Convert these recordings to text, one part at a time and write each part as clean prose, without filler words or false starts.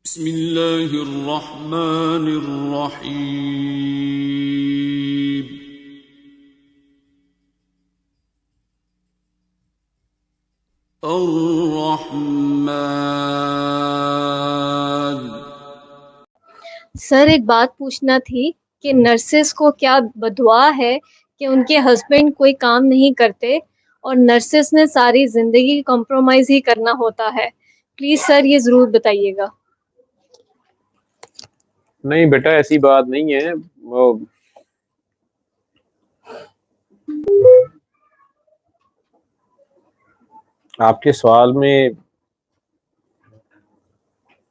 बिस्मिल्लाहिर्रहमानिर्रहीम। अर्रहमान। सर एक बात पूछना थी कि नर्सेस को क्या बदुआ है कि उनके हस्बैंड कोई काम नहीं करते और नर्सेस ने सारी जिंदगी कॉम्प्रोमाइज ही करना होता है। प्लीज सर ये जरूर बताइएगा। नहीं बेटा, ऐसी बात नहीं है। वो आपके सवाल में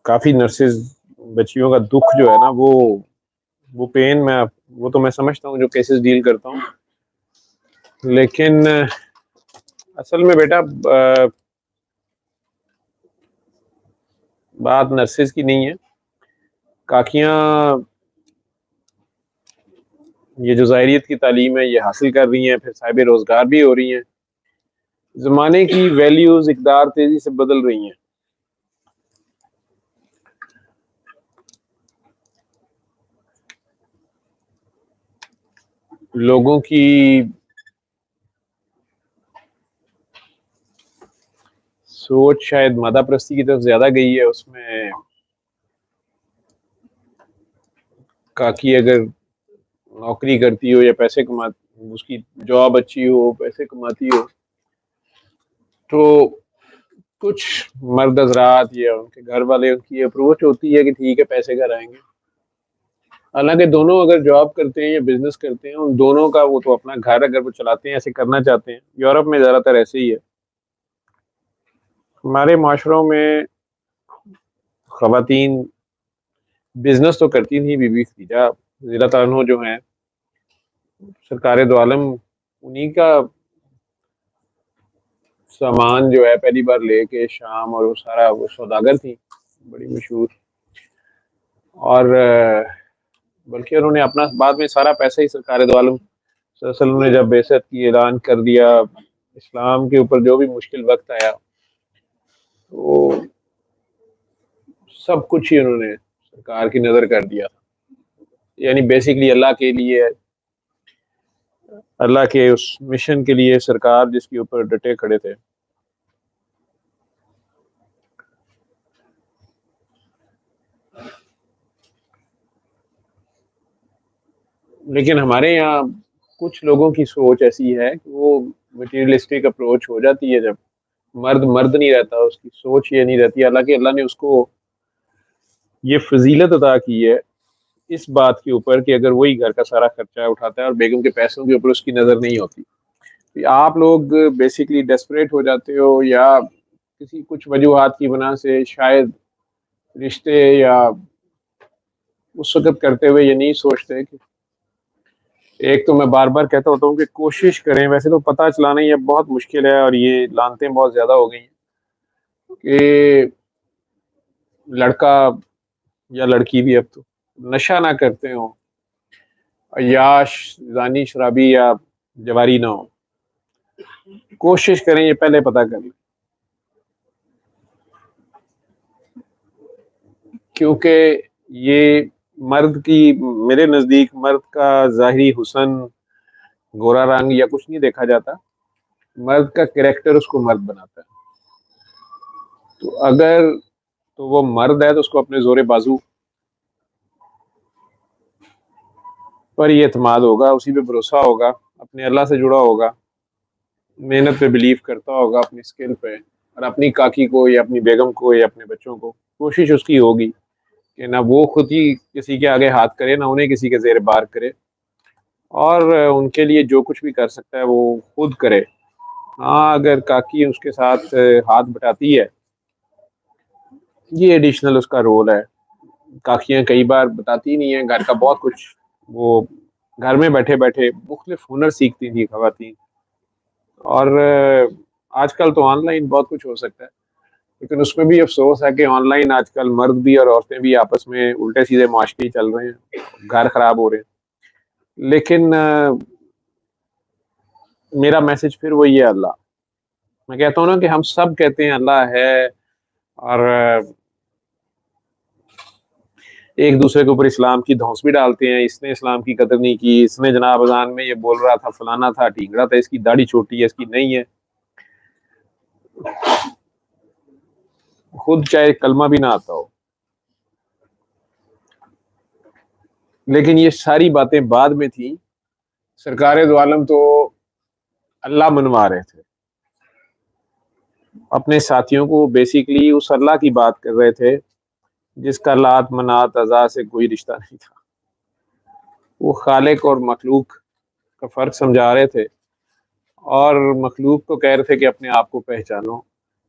काफी नर्सेज बच्चियों का दुख जो है ना, वो पेन वो तो मैं समझता हूँ जो केसेस डील करता हूँ। लेकिन असल में बेटा बात नर्सेज की नहीं है। काकियां ये जो ज़ाहिरियत की तालीम है ये हासिल कर रही हैं, फिर साहिब रोजगार भी हो रही हैं। ज़माने की वैल्यूज इकदार तेजी से बदल रही हैं। लोगों की सोच शायद मादा प्रस्ती की तरफ ज्यादा गई है। उसमें काकी अगर नौकरी करती हो या पैसे कमा, उसकी जॉब अच्छी हो, पैसे कमाती हो, तो कुछ मर्द हजरात या उनके घर वाले उनकी अप्रोच होती है कि ठीक है पैसे घर आएंगे। हालांकि दोनों अगर जॉब करते हैं या बिजनेस करते हैं, उन दोनों का वो तो अपना घर अगर वो चलाते हैं, ऐसे करना चाहते हैं। यूरोप में ज्यादातर ऐसे ही है। हमारे माशरों में खवातीन बिजनेस तो करती थी। बीबी खदीजा रज़ियल्लाहु ताला अन्हा जो हैं सरकार दो आलम, उन्हीं का सामान जो है पहली बार लेके शाम, और वो सारा वो सौदागर थी बड़ी मशहूर। और बल्कि उन्होंने अपना बाद में सारा पैसा ही सरकार दो आलम सल्लल्लाहु अलैहि वसल्लम ने जब बेइज्जत की ऐलान कर दिया, इस्लाम के ऊपर जो भी मुश्किल वक्त आया, तो सब कुछ ही उन्होंने सरकार की नजर कर दिया। यानी बेसिकली अल्लाह के लिए, अल्लाह के उस मिशन के लिए सरकार जिसके ऊपर डटे खड़े थे। लेकिन हमारे यहाँ कुछ लोगों की सोच ऐसी है कि वो मटीरियलिस्टिक अप्रोच हो जाती है। जब मर्द मर्द नहीं रहता, उसकी सोच ये नहीं रहती। हालांकि अल्लाह ने उसको ये फजीलत अदा की है इस बात के ऊपर कि अगर वही घर का सारा खर्चा उठाता है और बेगम के पैसों के ऊपर उसकी नज़र नहीं होती। तो आप लोग बेसिकली डेस्परेट हो जाते हो, या किसी कुछ वजूहात की बना से शायद रिश्ते या उस वक्त करते हुए ये नहीं सोचते कि एक तो मैं बार बार कहता होता हूँ कि कोशिश करें। वैसे तो पता चलाना ये बहुत मुश्किल है और ये लानतें बहुत ज़्यादा हो गई हैं कि लड़का या लड़की भी अब तो नशा ना करते हो, अय्याश जानी शराबी या जवारी ना हो। कोशिश करें ये पहले पता कर लें, क्योंकि ये मर्द की, मेरे नज़दीक मर्द का ज़ाहिरी हुस्न, गोरा रंग या कुछ नहीं देखा जाता। मर्द का कैरेक्टर उसको मर्द बनाता है। तो अगर तो वो मर्द है तो उसको अपने जोरे बाजू पर ही एतमाद होगा, उसी पे भरोसा होगा, अपने अल्लाह से जुड़ा होगा, मेहनत पे बिलीव करता होगा, अपनी स्किल पे। और अपनी काकी को या अपनी बेगम को या अपने बच्चों को कोशिश उसकी होगी कि ना वो खुद ही किसी के आगे हाथ करे, ना उन्हें किसी के जेर बार करे, और उनके लिए जो कुछ भी कर सकता है वो खुद करे। हाँ, अगर काकी उसके साथ हाथ बटाती है, ये एडिशनल उसका रोल है। काकियाँ कई बार बताती नहीं है घर का बहुत कुछ। वो घर में बैठे बैठे मुख्तलिफ हुनर सीखती थी खवातीन। और आजकल तो ऑनलाइन बहुत कुछ हो सकता है, लेकिन उसमें भी अफसोस है कि ऑनलाइन आजकल मर्द भी और औरतें भी आपस में उल्टे सीधे मुआशरे ही चल रहे हैं, घर खराब हो रहे हैं। लेकिन मेरा मैसेज फिर वही है, अल्लाह। मैं कहता हूँ ना कि हम सब कहते हैं अल्लाह है, और एक दूसरे के ऊपर इस्लाम की धौंस भी डालते हैं, इसने इस्लाम की कदर नहीं की, इसने जनाब अजान में ये बोल रहा था, फलाना था, ढींगड़ा था, इसकी दाढ़ी छोटी है, इसकी नहीं है, खुद चाहे कलमा भी ना आता हो। लेकिन ये सारी बातें बाद में थी। सरकार दो आलम तो अल्लाह मनवा रहे थे, अपने साथियों को बेसिकली उस अल्लाह की बात कर रहे थे जिसका लात मनात अज़ा से कोई रिश्ता नहीं था। वो खालिक और मखलूक का फ़र्क समझा रहे थे, और मखलूक को कह रहे थे कि अपने आप को पहचानो,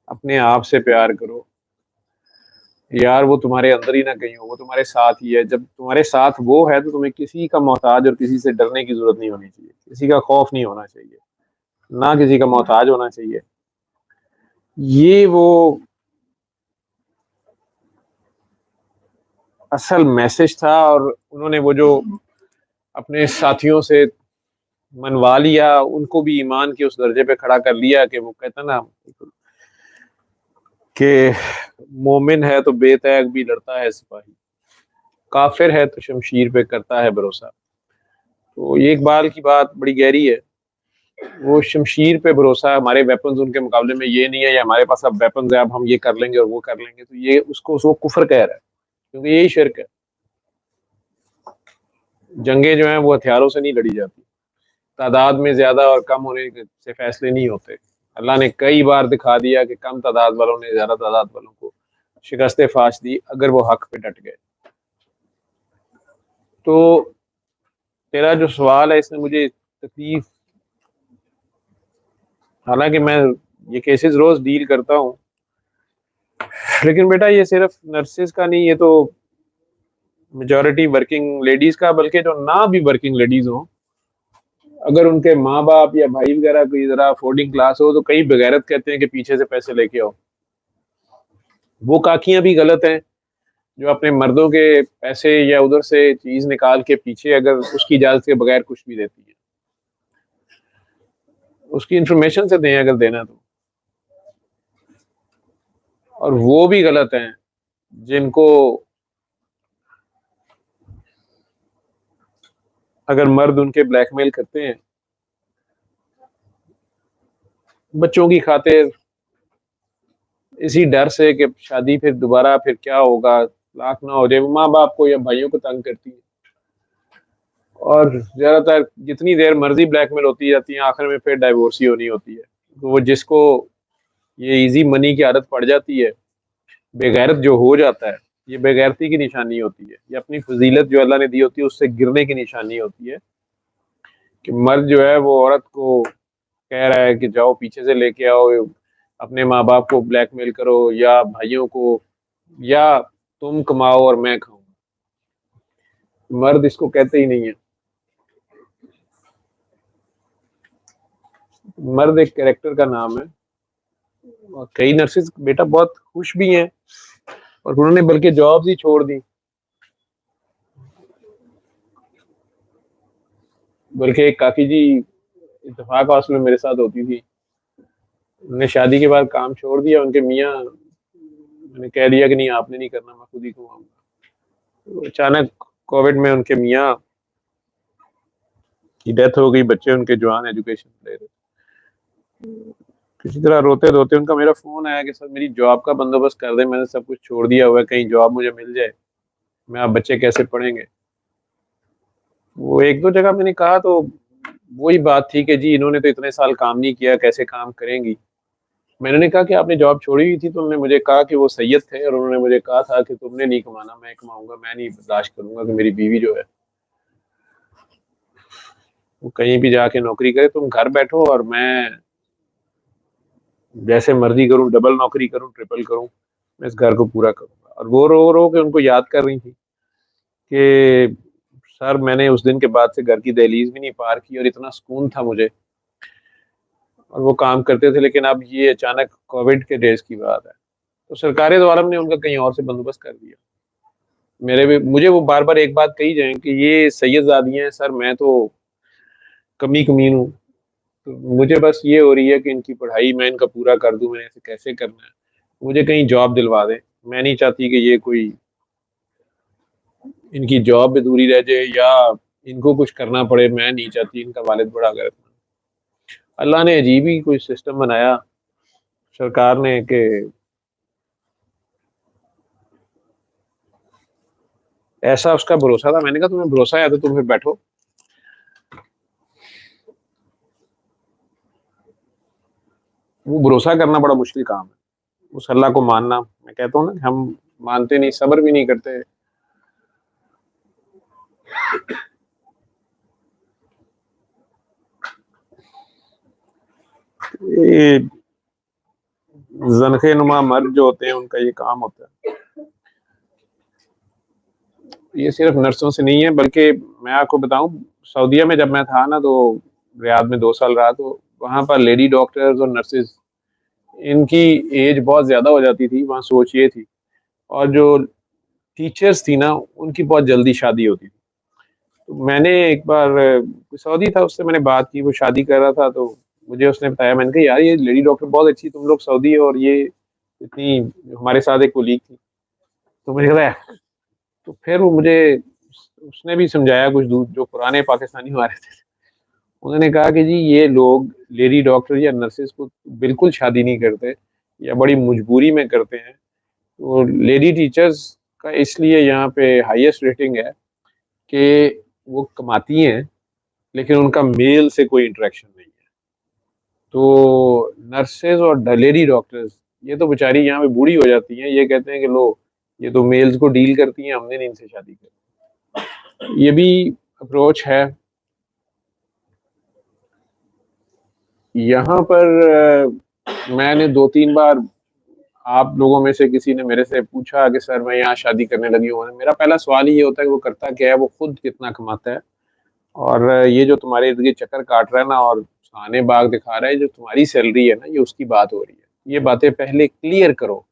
अपने आप से प्यार करो यार, वो तुम्हारे अंदर ही ना कहीं हो, वो तुम्हारे साथ ही है। जब तुम्हारे साथ वो है तो तुम्हें किसी का मोहताज और किसी से डरने की जरूरत नहीं होनी चाहिए, किसी का खौफ नहीं होना चाहिए, ना किसी का मोहताज होना चाहिए। ये वो असल मैसेज था, और उन्होंने वो जो अपने साथियों से मनवा लिया, उनको भी ईमान के उस दर्जे पे खड़ा कर लिया कि वो कहता ना कि मोमिन है तो बेतैग भी लड़ता है सिपाही, काफिर है तो शमशीर पे करता है भरोसा। तो ये इकबाल की बात बड़ी गहरी है। वो शमशीर पे भरोसा, हमारे वेपन्स उनके मुकाबले में ये नहीं है, या हमारे पास अब वेपन्स है, अब हम ये कर लेंगे और वो कर लेंगे, तो ये उसको वो कुफर कह रहा है, क्योंकि यही शिर्क है। जंगें जो हैं वो हथियारों से नहीं लड़ी जाती, तादाद में ज्यादा और कम होने से फैसले नहीं होते। अल्लाह ने कई बार दिखा दिया कि कम तादाद वालों ने ज्यादा तादाद वालों को शिकस्त फाश दी, अगर वो हक पे डट गए। तो तेरा जो सवाल है इसने मुझे तकलीफ, हालांकि मैं ये केसेस रोज डील करता हूँ, लेकिन बेटा ये सिर्फ नर्सेज का नहीं, ये तो मेजॉरिटी वर्किंग लेडीज का, बल्कि जो ना भी वर्किंग लेडीज हो, अगर उनके माँ बाप या भाई वगैरह कोई जरा अफोर्डिंग क्लास हो तो कई बगैरत कहते हैं कि पीछे से पैसे लेके आओ। वो काकियां भी गलत हैं जो अपने मर्दों के पैसे या उधर से चीज निकाल के पीछे अगर उसकी इजाजत के बगैर कुछ भी देती है, उसकी इंफॉर्मेशन से दें अगर देना तो। और वो भी गलत हैं जिनको अगर मर्द उनके ब्लैकमेल करते हैं बच्चों की खातिर, इसी डर से कि शादी फिर दोबारा फिर क्या होगा, लाख ना हो जाए, माँ बाप को या भाइयों को तंग करती है। और ज्यादातर जितनी देर मर्जी ब्लैकमेल होती जाती है, आखिर में फिर डाइवोर्स ही होनी होती है। तो वो जिसको ये इजी मनी की आदत पड़ जाती है, बेगैरत जो हो जाता है, ये बेगैरती की निशानी होती है, ये अपनी फजीलत जो अल्लाह ने दी होती है उससे गिरने की निशानी होती है। कि मर्द जो है वो औरत को कह रहा है कि जाओ पीछे से लेके आओ, अपने माँ बाप को ब्लैकमेल करो या भाइयों को, या तुम कमाओ और मैं खाऊं। मर्द इसको कहते ही नहीं है। मर्द एक कैरेक्टर का नाम है, और कई नर्सेज बेटा बहुत खुश भी हैं, और उन्होंने बल्कि जॉब्स ही छोड़ दी। बल्कि एक काकी जी इत्तेफाक हाउस में मेरे साथ होती थी, उन्होंने शादी के बाद काम छोड़ दिया, उनके मियाँ, मैंने कह दिया कि नहीं आपने नहीं करना, मैं खुद ही कमाऊंगा। तो अचानक कोविड में उनके मियाँ की डेथ हो गई, बच्चे उनके जवान एजुकेशन ले रहे। किसी तरह रोते रोते उनका मेरा फोन आया कि सर मेरी जॉब का बंदोबस्त कर दे, मैंने सब कुछ छोड़ दिया हुआ है, कहीं जॉब मुझे मिल जाए, मैं आप बच्चे कैसे पढ़ेंगे। वो एक दो जगह मैंने कहा तो वही बात थी कि जी इन्होंने तो इतने साल काम नहीं किया, कैसे काम करेंगी। मैंने कहा कि आपने जॉब छोड़ी हुई थी तो उन्होंने मुझे कहा कि वो सैयद थे, और उन्होंने मुझे कहा था कि तुमने नहीं कमाना, मैं कमाऊंगा, मैं नहीं बर्दाश्त करूंगा कि मेरी बीवी जो है वो कहीं भी जाके नौकरी करे, तुम घर बैठो और मैं जैसे मर्जी करूं, डबल नौकरी करूं, ट्रिपल करूं, मैं इस घर को पूरा करूंगा। और वो रो रो के उनको याद कर रही थी कि सर मैंने उस दिन के बाद से घर की दहलीज भी नहीं पार की और इतना सुकून था मुझे, और वो काम करते थे। लेकिन अब ये अचानक कोविड के डेज की बात है, तो सरकार दो आलम ने उनका कहीं और से बंदोबस्त कर दिया। मेरे भी मुझे वो बार बार एक बात कही जाए कि ये सैयदजादियाँ हैं सर, मैं तो कमी कमीन हूँ, तो मुझे बस ये हो रही है कि इनकी पढ़ाई मैं इनका पूरा कर दूं, मैंने इसे कैसे करना है, मुझे कहीं जॉब दिलवा दें। मैं नहीं चाहती कि ये कोई इनकी जॉब अधूरी रह जाए या इनको कुछ करना पड़े, मैं नहीं चाहती इनका वालिद बड़ा गैरतमंद। अल्लाह ने अजीब ही कोई सिस्टम बनाया सरकार ने कि ऐसा उसका भरोसा था। मैंने कहा तुम्हें भरोसा है तो तुम फिर बैठो। वो भरोसा करना बड़ा मुश्किल काम है, उस अल्लाह को मानना। मैं कहता हूँ ना, हम मानते नहीं, सब्र भी नहीं करते। ये जनखे नुमा मर्द जो होते हैं उनका ये काम होता है। ये सिर्फ नर्सों से नहीं है, बल्कि मैं आपको बताऊं, सऊदीया में जब मैं था ना, तो रियाद में 2 साल रहा, तो वहाँ पर लेडी डॉक्टर्स और नर्सेज, इनकी एज बहुत ज़्यादा हो जाती थी। वहाँ सोच ये थी, और जो टीचर्स थी ना, उनकी बहुत जल्दी शादी होती थी। तो मैंने एक बार सऊदी था, उससे मैंने बात की, वो शादी कर रहा था, तो मुझे उसने बताया। मैंने कहा यार ये लेडी डॉक्टर बहुत अच्छी, तुम लोग सऊदी हो, और ये इतनी, हमारे साथ एक कोलीग थी, तो मुझे कहा। तो फिर वो मुझे, उसने भी समझाया कुछ दूर, जो पुराने पाकिस्तानी हमारे थे, उन्होंने कहा कि जी ये लोग लेडी डॉक्टर या नर्सेज को बिल्कुल शादी नहीं करते, या बड़ी मजबूरी में करते हैं। तो लेडी टीचर्स का इसलिए यहाँ पे हाईएस्ट रेटिंग है कि वो कमाती हैं, लेकिन उनका मेल से कोई इंटरेक्शन नहीं है। तो नर्सेज और लेडी डॉक्टर्स, ये तो बेचारी यहाँ पे बूढ़ी हो जाती हैं, ये कहते हैं कि लो, ये तो मेल्स को डील करती हैं, हमने नहीं इनसे शादी की। ये भी अप्रोच है यहाँ पर। मैंने 2-3 बार, आप लोगों में से किसी ने मेरे से पूछा कि सर मैं यहाँ शादी करने लगी हूँ, मेरा पहला सवाल ही ये होता है कि वो करता क्या है, वो खुद कितना कमाता है, और ये जो तुम्हारे इर्द गिर्द चक्कर काट रहा है ना, और खाने बाग दिखा रहा है, जो तुम्हारी सैलरी है ना, ये उसकी बात हो रही है। ये बातें पहले क्लियर करो।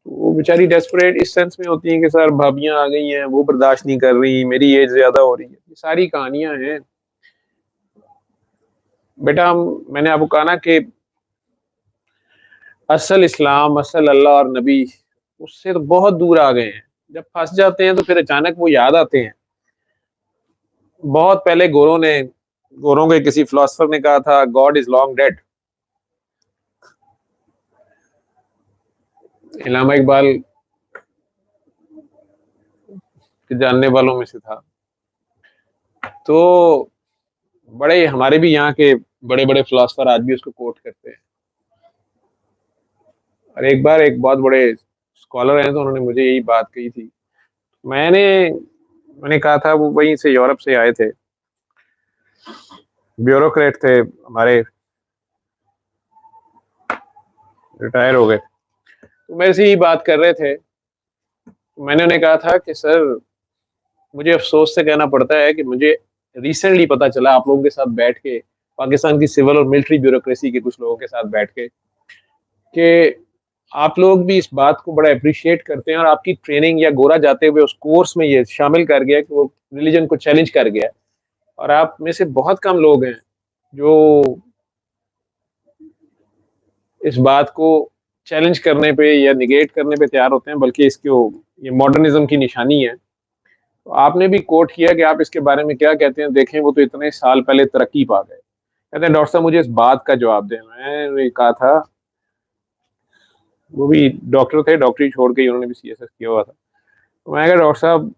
तो वो बेचारी डेस्परेट इस सेंस में होती है कि सर भाभियां आ गई हैं, वो बर्दाश्त नहीं कर रही, मेरी एज ज्यादा हो रही है। ये सारी कहानियां हैं बेटा। मैंने आपको कहा ना कि असल इस्लाम, असल अल्लाह और नबी, उससे तो बहुत दूर आ गए हैं। जब फंस जाते हैं तो फिर अचानक वो याद आते हैं। बहुत पहले गोरों के किसी फिलोसफर ने कहा था, God is long dead. Allama Iqbal के जानने वालों में से था। तो बड़े हमारे भी यहाँ के बड़े बड़े फिलोसफर आज भी उसको कोट करते हैं। और एक बार एक बहुत बड़े स्कॉलर हैं, तो उन्होंने मुझे यही बात कही थी। मैंने मैंने कहा था, वो वहीं से यूरोप से आए थे, ब्यूरोक्रेट थे हमारे, रिटायर हो गए, तो मेरे से यही बात कर रहे थे। तो मैंने उन्हें कहा था कि सर, मुझे अफसोस से कहना पड़ता है कि मुझे रिसेंटली पता चला, आप लोगों के साथ बैठ के, पाकिस्तान की सिविल और मिलिट्री ब्यूरोक्रेसी के कुछ लोगों के साथ बैठ के, कि आप लोग भी इस बात को बड़ा अप्रिशिएट करते हैं, और आपकी ट्रेनिंग या गोरा जाते हुए उस कोर्स में ये शामिल कर गया कि वो रिलीजन को चैलेंज कर गया। और आप में से बहुत कम लोग हैं जो इस बात को चैलेंज करने पे या निगेट करने पे तैयार होते हैं, बल्कि इसको, ये मॉडर्निज्म की निशानी है। तो आपने भी कोट किया कि आप इसके बारे में क्या कहते हैं, देखें वो तो इतने साल पहले तरक्की पा गए। कहते हैं डॉक्टर साहब मुझे इस बात का जवाब दें। मैंने कहा था, वो भी डॉक्टर थे, डॉक्टरी छोड़ के उन्होंने भी सीएसएस किया हुआ था। तो मैं कहा डॉक्टर साहब,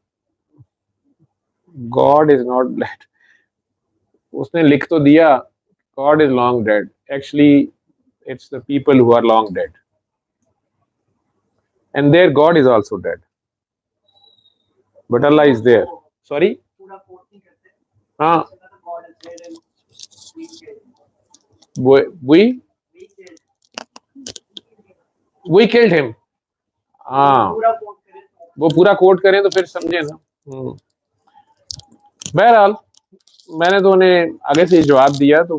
गॉड इज नॉट डेड। उसने लिख तो दिया, God is long dead, actually it's the people who are long dead, and their God is also dead, but Allah is there. Sorry, हाँ, we we killed him। हाँ, वो पूरा coat करें तो फिर समझे ना। बहरहाल, मैंने तो उन्हें आगे से जवाब दिया। तो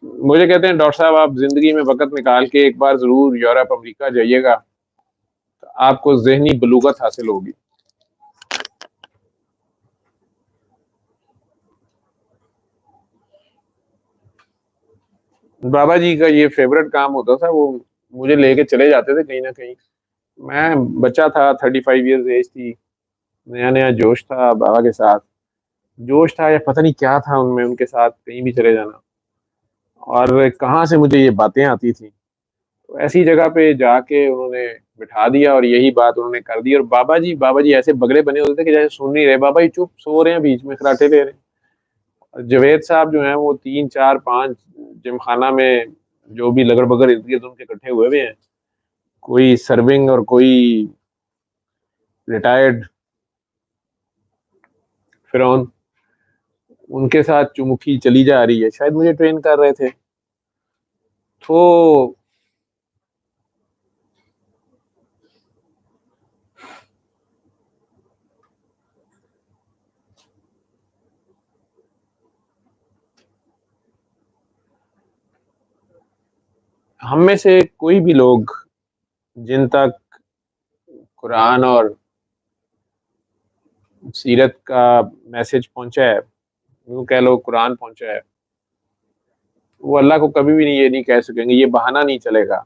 मुझे कहते हैं डॉक्टर साहब, आप जिंदगी में वक्त निकाल के एक बार जरूर यूरोप अमेरिका जाइएगा, तो आपको जहनी बलूगत हासिल होगी। बाबा जी का ये फेवरेट काम होता था, वो मुझे लेके चले जाते थे कहीं ना कहीं। मैं बच्चा था, 35 ईयर्स एज थी, नया नया जोश था बाबा के साथ, जोश था या पता नहीं क्या था उनमें, उनके साथ कहीं भी चले जाना। और कहाँ से मुझे ये बातें आती थी, तो ऐसी जगह पे जाके उन्होंने बिठा दिया और यही बात उन्होंने कर दी। और बाबा जी ऐसे बगड़े बने होते थे कि जैसे सुन नहीं रहे, बाबा जी चुप सो रहे हैं, बीच में खराटे ले रहे हैं। और जवेद साहब जो हैं वो 3 4 5 जिम खाना में जो भी लगड़ बगड़ इर्द गिर्द उनके इकट्ठे हुए हुए हैं, कोई सर्विंग और कोई रिटायर्ड फिरौन, उनके साथ चुमुखी चली जा रही है, शायद मुझे ट्रेन कर रहे थे। तो हम में से कोई भी लोग जिन तक कुरान और सीरत का मैसेज पहुंचा है, यूं कह लो कुरान पहुंचा है, वो अल्लाह को कभी भी नहीं, ये नहीं कह सकेंगे, ये बहाना नहीं चलेगा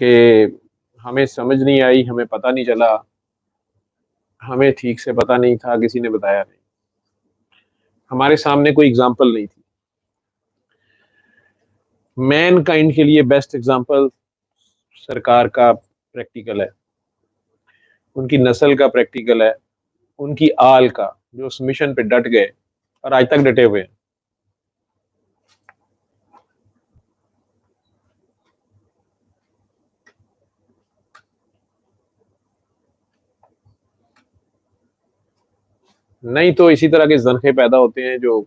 कि हमें समझ नहीं आई, हमें पता नहीं चला, हमें ठीक से पता नहीं था, किसी ने बताया नहीं, हमारे सामने कोई एग्जाम्पल नहीं थी। मैन काइंड के लिए बेस्ट एग्जाम्पल सरकार का प्रैक्टिकल है, उनकी नस्ल का प्रैक्टिकल है, उनकी आल का, जो उस मिशन पे डट गए और आज तक डटे हुए हैं। नहीं तो इसी तरह के जनखे पैदा होते हैं जो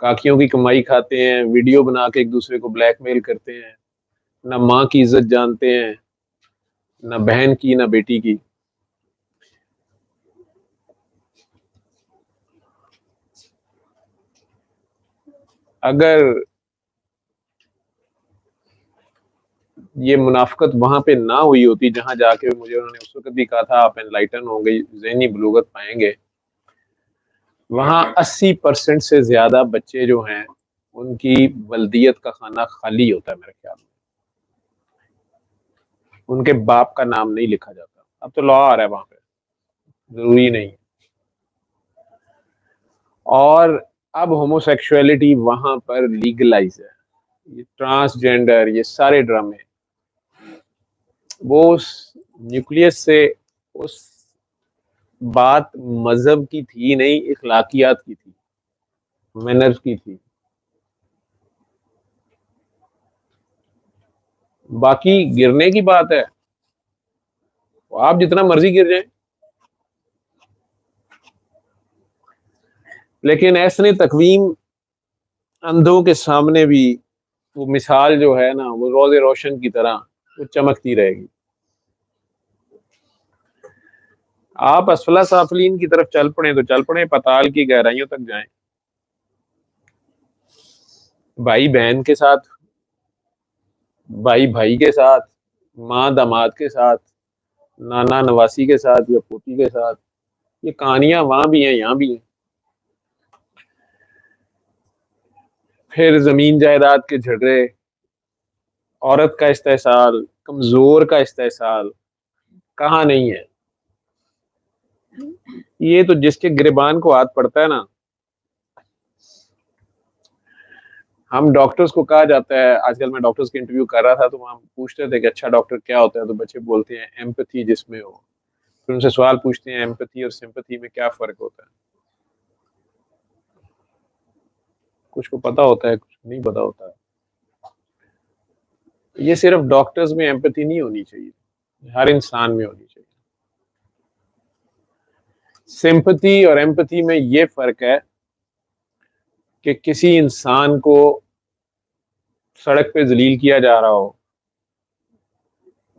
काकियों की कमाई खाते हैं, वीडियो बना के एक दूसरे को ब्लैकमेल करते हैं, ना माँ की इज्जत जानते हैं, ना बहन की, ना बेटी की। अगर ये मुनाफकत वहां पे ना हुई होती जहां जाके मुझे उन्होंने उस वक्त भी कहा था आप एनलाइटन होंगे, ज़हनी बलूगत पाएंगे, वहां 80% से ज्यादा बच्चे जो हैं उनकी बल्दियत का खाना खाली होता है मेरे ख्याल में, उनके बाप का नाम नहीं लिखा जाता। अब तो लॉ आ रहा है वहां पे, जरूरी नहीं। और अब होमोसेक्सुअलिटी वहां पर लीगलाइज है, ये ट्रांसजेंडर, ये सारे ड्रामे, वो उस न्यूक्लियस से, उस बात मजहब की थी नहीं, इखलाकियात की थी, मैनर्स की थी। बाकी गिरने की बात है, तो आप जितना मर्जी गिर जाएं, लेकिन ऐसने तकवीम अंधों के सामने भी वो मिसाल जो है ना, वो रोज़े रोशन की तरह वो चमकती रहेगी। आप असफला साफलीन की तरफ चल पड़े तो चल पड़े, पताल की गहराइयों तक जाएं, भाई बहन के साथ, भाई भाई के साथ, माँ दामाद के साथ, नाना नवासी के साथ या पोती के साथ, ये कहानियां वहां भी हैं, यहाँ भी हैं। फिर जमीन जायदाद के झगड़े, औरत का इस्तेसाल, कमजोर का इस्तेसाल, कहाँ नहीं है। ये तो जिसके गिरबान को हाथ पड़ता है ना, हम डॉक्टर्स को कहा जाता है, आजकल मैं डॉक्टर्स के इंटरव्यू कर रहा था तो वहाँ पूछते थे कि अच्छा डॉक्टर क्या होता है, तो बच्चे बोलते हैं एम्पैथी जिसमें हो। फिर उनसे सवाल पूछते हैं एम्पैथी और सिंपैथी में क्या फर्क होता है, कुछ को पता होता है, कुछ नहीं पता होता है। ये सिर्फ डॉक्टर्स में एम्पैथी नहीं होनी चाहिए, हर इंसान में होनी चाहिए। सिंपैथी और एम्पैथी में ये फर्क है कि किसी इंसान को सड़क पे जलील किया जा रहा हो,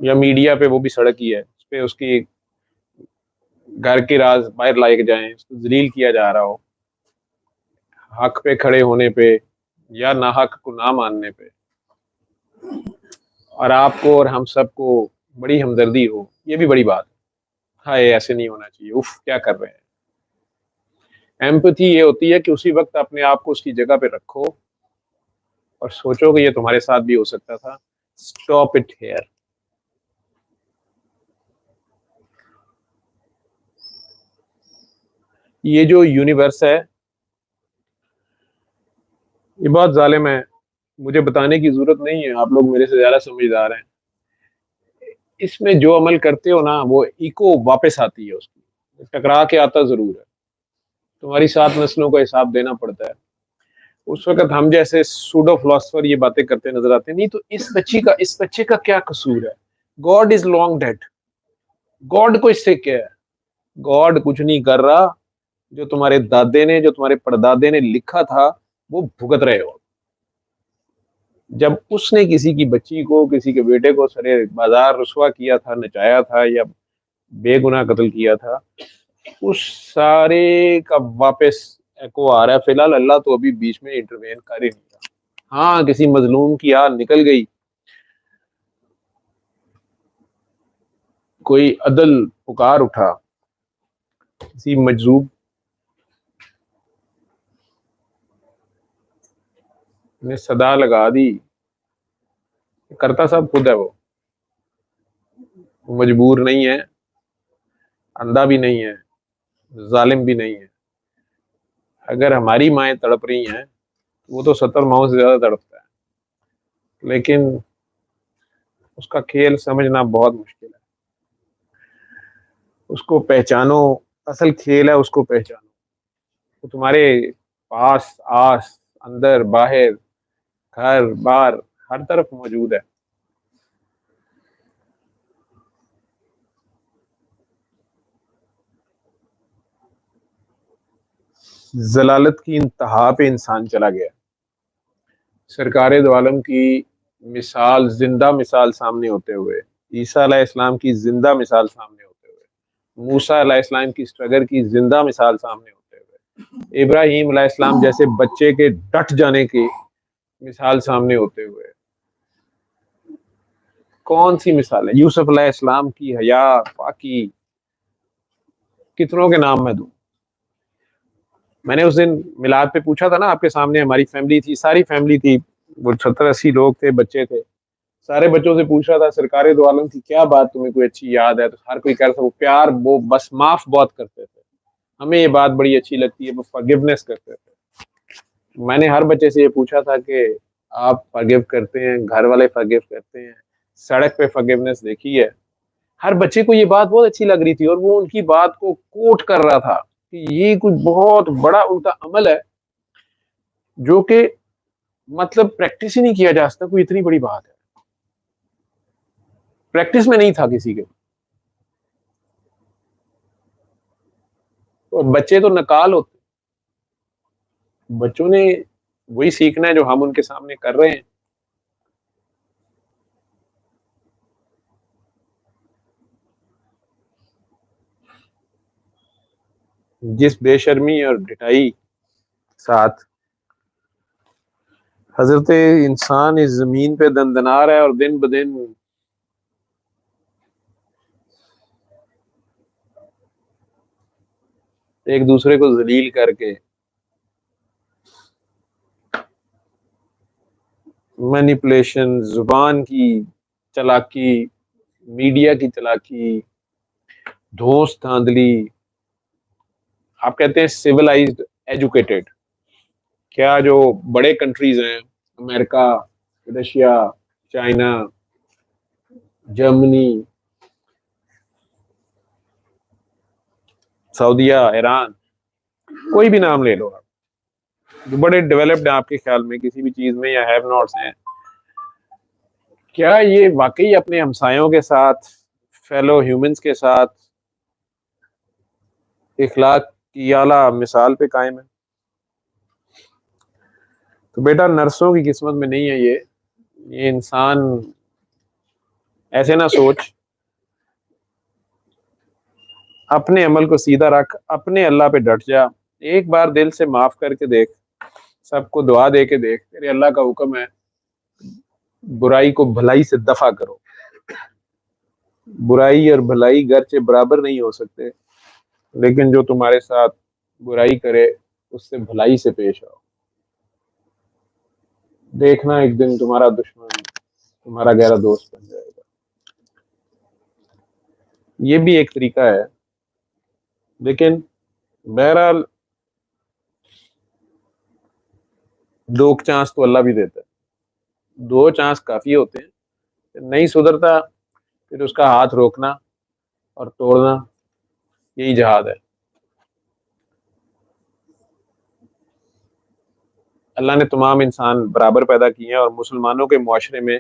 या मीडिया पे, वो भी सड़क ही है, उस पे उसकी घर के राज बाहर लाए जाएं, उसको जलील किया जा रहा हो, हक पे खड़े होने पे या नाहक को ना मानने पे, और आपको और हम सबको बड़ी हमदर्दी हो, ये भी बड़ी बात है। हाय ऐसे नहीं होना चाहिए, उफ क्या कर रहे हैं। एम्पैथी ये होती है कि उसी वक्त अपने आप को उसकी जगह पे रखो और सोचो कि ये तुम्हारे साथ भी हो सकता था, स्टॉप इट हेयर। ये जो यूनिवर्स है ये बहुत जालिम है। मुझे बताने की जरूरत नहीं है, आप लोग मेरे से ज्यादा समझदार हैं। इसमें जो अमल करते हो ना वो इको वापस आती है, उसकी टकरा के आता जरूर है। तुम्हारी 7 नस्लों का हिसाब देना पड़ता है। उस वक्त हम जैसे सूडो फिलोसफर ये बातें करते नजर आते हैं, नहीं तो इस बच्चे का क्या कसूर है? God is long dead. God को इससे क्या है? गॉड कुछ नहीं कर रहा। जो तुम्हारे दादे ने, जो तुम्हारे परदादे ने लिखा था वो भुगत रहे हो। जब उसने किसी की बच्ची को, किसी के बेटे को सरे बाजार रुसवा किया था, नचाया था या बेगुनाह कत्ल किया था, उस सारे का वापस एको आ रहा है। फिलहाल अल्लाह तो अभी बीच में इंटरवेन कर ही नहीं रहा। हाँ, किसी मजलूम की आह निकल गई, कोई अदल पुकार उठा, किसी मजलूम ने सदा लगा दी। करता सब खुद है वो मजबूर नहीं है, अंधा भी नहीं है, जालिम भी नहीं है। अगर हमारी माएँ तड़प रही हैं वो तो 70 माओं से ज्यादा तड़पता है। लेकिन उसका खेल समझना बहुत मुश्किल है। उसको पहचानो, असल खेल है उसको पहचानो। वो तुम्हारे पास, आस, अंदर, बाहर, घर बार, हर तरफ मौजूद है। जलालत की इंतहा पे इंसान चला गया। सरकारे दो आलम की मिसाल, जिंदा मिसाल सामने होते हुए, ईसा अलैहिस्सलाम की जिंदा मिसाल सामने होते हुए, मूसा अलैहिस्सलाम की स्ट्रगल की जिंदा मिसाल सामने होते हुए, इब्राहीम अलैहिस्सलाम जैसे बच्चे के डट जाने की मिसाल सामने होते हुए, कौन सी मिसाल है? यूसुफ अलैहिस्सलाम की हया, पाकी, कितनों के नाम मैं दूं? मैंने उस दिन मिलाद पे पूछा था ना, आपके सामने हमारी फैमिली थी, सारी फैमिली थी, वो 70-80 लोग थे, बच्चे थे। सारे बच्चों से पूछ रहा था सरकारे दो आलम की क्या बात तुम्हें कोई अच्छी याद है? तो हर कोई कह रहा था वो प्यार, वो बस माफ बहुत करते थे, हमें ये बात बड़ी अच्छी लगती है, वो फॉरगिवनेस करते थे। मैंने हर बच्चे से ये पूछा था कि आप फॉरगिव करते हैं, घर वाले फॉरगिव करते हैं, सड़क पे फॉरगिवनेस देखी है? हर बच्चे को ये बात बहुत अच्छी लग रही थी और वो उनकी बात को कोट कर रहा था कि ये कुछ बहुत बड़ा उनका अमल है जो कि मतलब प्रैक्टिस ही नहीं किया जा सकता। कोई इतनी बड़ी बात है, प्रैक्टिस में नहीं था किसी के। और बच्चे तो नकाल होते, बच्चों ने वही सीखना है जो हम उनके सामने कर रहे हैं। जिस बेशर्मी और ढिठाई साथ हजरत इंसान इस जमीन पे दंदना रहा है और दिन ब दिन एक दूसरे को जलील करके, मैनिपुलेशन, जुबान की चालाकी, मीडिया की चालाकी, धोस धांधली, आप कहते हैं सिविलाइज्ड, एजुकेटेड। क्या जो बड़े कंट्रीज हैं, अमेरिका, रशिया, चाइना, जर्मनी, सऊदीया, ईरान, कोई भी नाम ले लो आप, जो बड़े डेवलप्ड हैं आपके ख्याल में किसी भी चीज में, या हैव नॉट्स हैं, क्या ये वाकई अपने हमसायों के साथ, फेलो ह्यूमंस के साथ इखलाक की आला मिसाल पे कायम है? तो बेटा नर्सों की किस्मत में नहीं है ये इंसान। ऐसे ना सोच, अपने अमल को सीधा रख, अपने अल्लाह पे डट जा, एक बार दिल से माफ करके देख, सबको दुआ दे के देख। तेरे अल्लाह का हुक्म है बुराई को भलाई से दफा करो। बुराई और भलाई गर्चे बराबर नहीं हो सकते, लेकिन जो तुम्हारे साथ बुराई करे उससे भलाई से पेश आओ। देखना एक दिन तुम्हारा दुश्मन तुम्हारा गहरा दोस्त बन जाएगा। ये भी एक तरीका है, लेकिन बहरहाल 2 चांस तो अल्लाह भी देता है, 2 चांस काफ़ी होते हैं। नहीं सुधरता फिर उसका हाथ रोकना और तोड़ना, यही जहाद है। अल्लाह ने तमाम इंसान बराबर पैदा किए हैं और मुसलमानों के मुआशरे में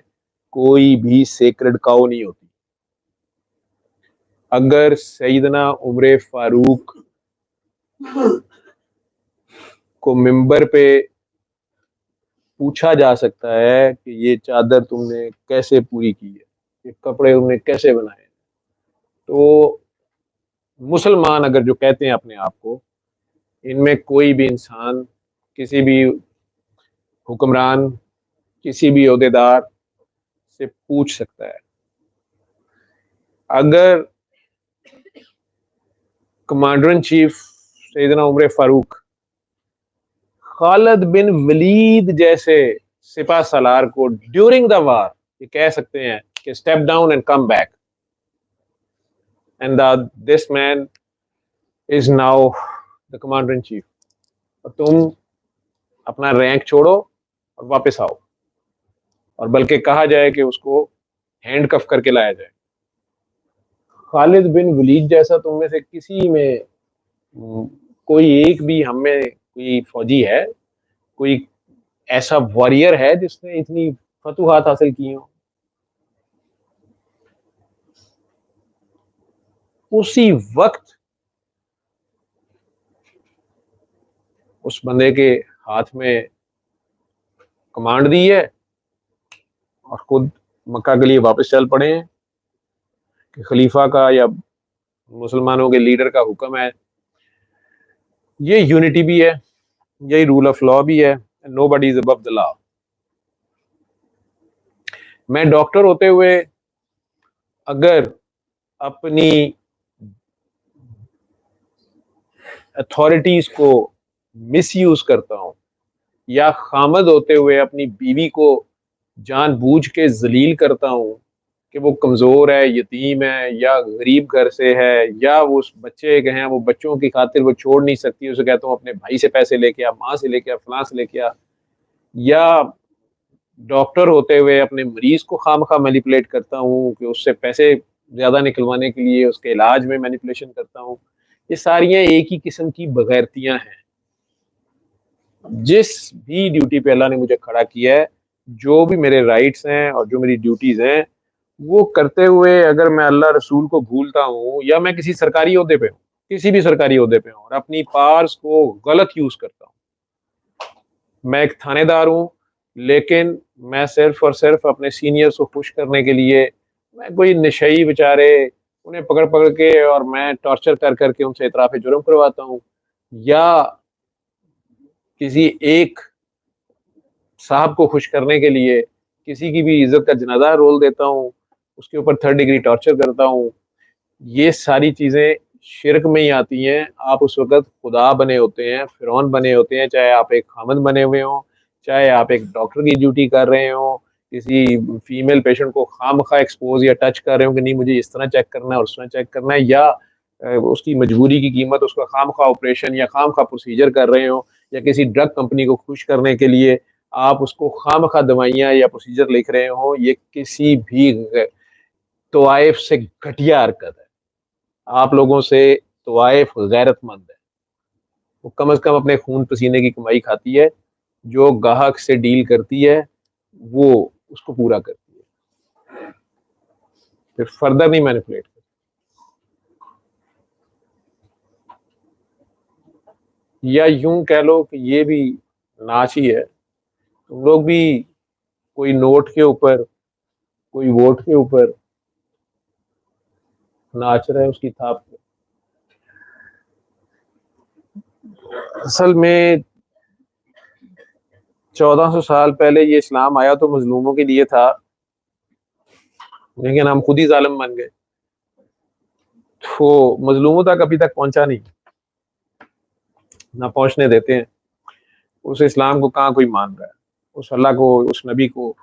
कोई भी सेक्रेड काऊ नहीं होती। अगर सैयदना उमर फारूक को मिंबर पे पूछा जा सकता है कि ये चादर तुमने कैसे पूरी की है, ये कपड़े तुमने कैसे बनाए, तो मुसलमान अगर जो कहते हैं अपने आप को, इनमें कोई भी इंसान किसी भी हुक्मरान, किसी भी ओहदेदार से पूछ सकता है। अगर कमांडर इन चीफ सैयदना उमर फारूक खालिद बिन वलीद जैसे सिपा सलार को ड्यूरिंग द वार ये कह सकते हैं कि step down and come back, and this man is now the commander in chief, और तुम अपना रैंक छोड़ो और वापस आओ, और बल्कि कहा जाए कि उसको हैंड कफ करके लाया जाए। खालिद बिन वलीद जैसा तुम में से किसी में कोई एक भी हम में कोई फौजी है, कोई ऐसा वॉरियर है जिसने इतनी फतूहात हासिल की हो? उसी वक्त उस बंदे के हाथ में कमांड दी है और खुद मक्का के लिए वापस चल पड़े हैं कि खलीफा का या मुसलमानों के लीडर का हुक्म है। ये यूनिटी भी है, यही रूल ऑफ लॉ भी है, nobody is above the law. मैं डॉक्टर होते हुए अगर अपनी अथॉरिटीज को मिसयूज करता हूं, या खामद होते हुए अपनी बीवी को जानबूझ के जलील करता हूं कि वो कमजोर है, यतीम है, या गरीब घर से है, या वो उस बच्चे के हैं, वो बच्चों की खातिर वो छोड़ नहीं सकती, उसे कहता हूँ अपने भाई से पैसे लेके आ, माँ से लेके आ, फलां से लेके आ, या डॉक्टर होते हुए अपने मरीज को खामखा मैनिपुलेट करता हूँ कि उससे पैसे ज्यादा निकलवाने के लिए उसके इलाज में मैनिपुलेशन करता हूँ, ये सारियां एक ही किस्म की बगैरतियां हैं। जिस भी ड्यूटी पे अल्लाह ने मुझे खड़ा किया है, जो भी मेरे राइट्स हैं और जो मेरी ड्यूटीज हैं, वो करते हुए अगर मैं अल्लाह रसूल को भूलता हूँ, या मैं किसी सरकारी ओहदे पे हूँ, किसी भी सरकारी ओहदे पे हूँ और अपनी पावर्स को गलत यूज करता हूँ, मैं एक थानेदार हूँ, लेकिन मैं सिर्फ और सिर्फ अपने सीनियर्स को खुश करने के लिए मैं कोई नशई बेचारे उन्हें पकड़ पकड़ के और मैं टॉर्चर कर करके उनसे इतराफ़ जुर्म करवाता हूँ, या किसी एक साहब को खुश करने के लिए किसी की भी इज्जत का जनाजा रोल देता हूँ, उसके ऊपर 3rd डिग्री टॉर्चर करता हूँ, ये सारी चीज़ें शिरक में ही आती हैं। आप उस वक़्त खुदा बने होते हैं, फ़िरौन बने होते हैं, चाहे आप एक खामद बने हुए हों, चाहे आप एक डॉक्टर की ड्यूटी कर रहे हों, किसी फीमेल पेशेंट को खामखा एक्सपोज़ या टच कर रहे हो कि नहीं मुझे इस तरह चेक करना है और उस तरह चेक करना है, या उसकी मजबूरी की कीमत उसका खामखा ऑपरेशन या खामखा प्रोसीजर कर रहे हो, या किसी ड्रग कंपनी को खुश करने के लिए आप उसको खामखा दवाइयाँ या प्रोसीजर लिख रहे हो, ये किसी भी तवाइफ से घटिया हरकत है। आप लोगों से तवाइफ गैरतमंद है, वो कम से कम अपने खून पसीने की कमाई खाती है, जो गाहक से डील करती है वो उसको पूरा करती है, फिर फर्दर नहीं मैनिपुलेट करती। या यूं कह लो कि ये भी नाच ही है, तुम लोग भी कोई नोट के ऊपर, कोई वोट के ऊपर नाच रहे हैं उसकी थाप पे। असल में 1400 साल पहले ये इस्लाम आया तो मजलूमों के लिए था, लेकिन हम खुद ही जालिम बन गए, तो मजलूमों तक अभी तक पहुंचा नहीं, ना पहुंचने देते हैं। उस इस्लाम को कहाँ कोई मान रहा है, उस अल्लाह को, उस नबी को।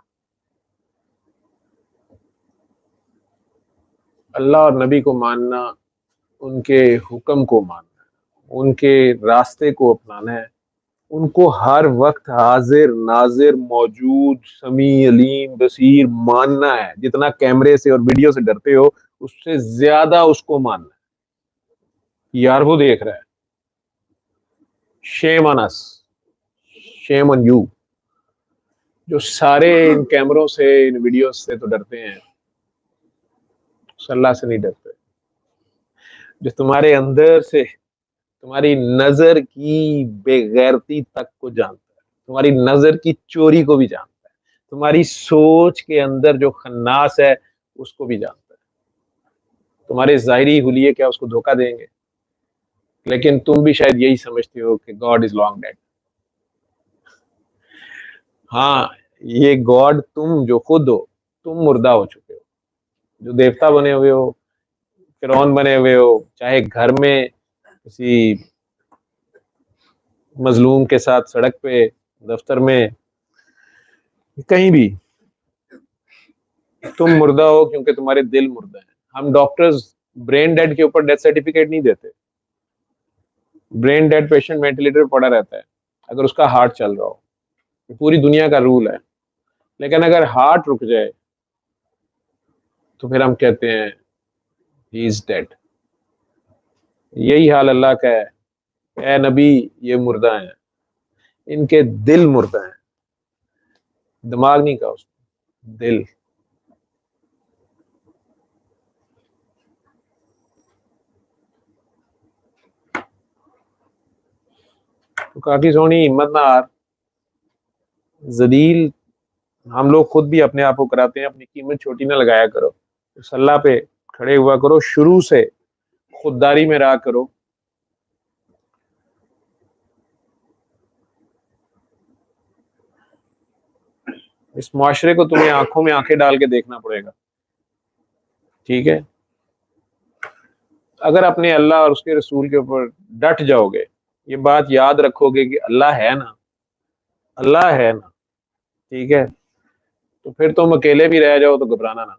अल्लाह और नबी को मानना, उनके हुक्म को मानना, उनके रास्ते को अपनाना है, उनको हर वक्त हाजिर नाजिर मौजूद समी अलीम बसीर मानना है। जितना कैमरे से और वीडियो से डरते हो उससे ज्यादा उसको मानना है। यार वो देख रहा है, shame on us, shame on you. जो सारे इन कैमरों से इन वीडियो से तो डरते हैं, अल्लाह से नहीं डरते। जो तुम्हारे अंदर से तुम्हारी नजर की बेगैरती तक को जानता है, तुम्हारी नजर की चोरी को भी जानता है, तुम्हारी सोच के अंदर जो खन्नास है उसको भी जानता है। तुम्हारे जाहिरी हुलिये क्या उसको धोखा देंगे? लेकिन तुम भी शायद यही समझते हो कि गॉड इज लॉन्ग डेड। हाँ, ये गॉड तुम जो खुद हो, तुम मुर्दा हो चुके हो, जो देवता बने हुए हो, फिरौन बने हुए हो, चाहे घर में किसी मजलूम के साथ सड़क पे, दफ्तर में, कहीं भी तुम मुर्दा हो क्योंकि तुम्हारे दिल मुर्दा है। हम डॉक्टर्स ब्रेन डेड के ऊपर डेथ सर्टिफिकेट नहीं देते। ब्रेन डेड पेशेंट वेंटिलेटर पर पड़ा रहता है अगर उसका हार्ट चल रहा हो, पूरी दुनिया का रूल है। लेकिन अगर हार्ट रुक जाए तो फिर हम कहते हैं ही इज डेड। यही हाल अल्लाह का है। ए नबी, ये मुर्दा हैं, इनके दिल मुर्दा हैं, दिमाग नहीं का, उसको दिल। तो काफी सोहनी हिम्मत ना हार, जलील हम लोग खुद भी अपने आप को कराते हैं। अपनी कीमत छोटी ना लगाया करो, उस अल्लाह पे खड़े हुआ करो, शुरू से खुददारी में रहा करो। इस मुआशरे को तुम्हें आंखों में आंखें डाल के देखना पड़ेगा, ठीक है? अगर अपने अल्लाह और उसके रसूल के ऊपर डट जाओगे, ये बात याद रखोगे कि अल्लाह है ना, अल्लाह है ना, ठीक है, तो फिर तुम अकेले भी रह जाओ तो घबराना ना।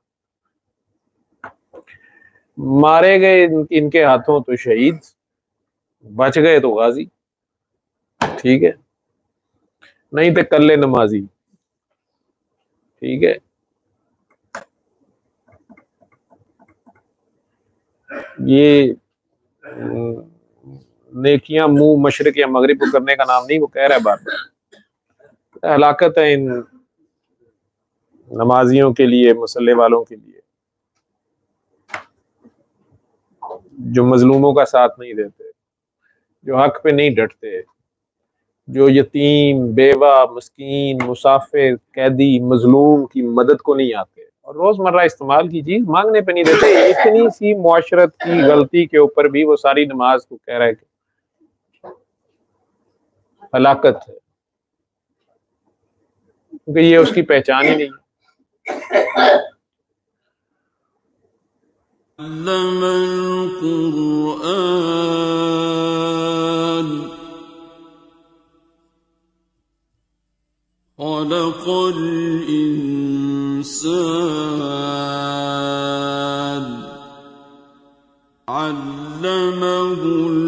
मारे गए इनके हाथों तो शहीद, बच गए तो गाजी, ठीक है, नहीं तो कल्ले नमाजी, ठीक है। ये नेकियां मुंह मशरिक या मगरिब को करने का नाम नहीं, वो कह रहा है बार बार। हलाकत है इन नमाजियों के लिए, मुसल्ले वालों के लिए, जो मजलूमों का साथ नहीं देते, जो हक पे नहीं डटते, जो यतीम, बेवा, मस्कीन, मुसाफिर, कैदी, मजलूम की मदद को नहीं आते और रोजमर्रा इस्तेमाल की चीज मांगने पे नहीं देते। इतनी सी मुआशरत की गलती के ऊपर भी वो सारी नमाज को कह रहा है कि हलाकत है, क्योंकि ये उसकी पहचान ही नहीं। खलक़ल इंसान अल्लमहुल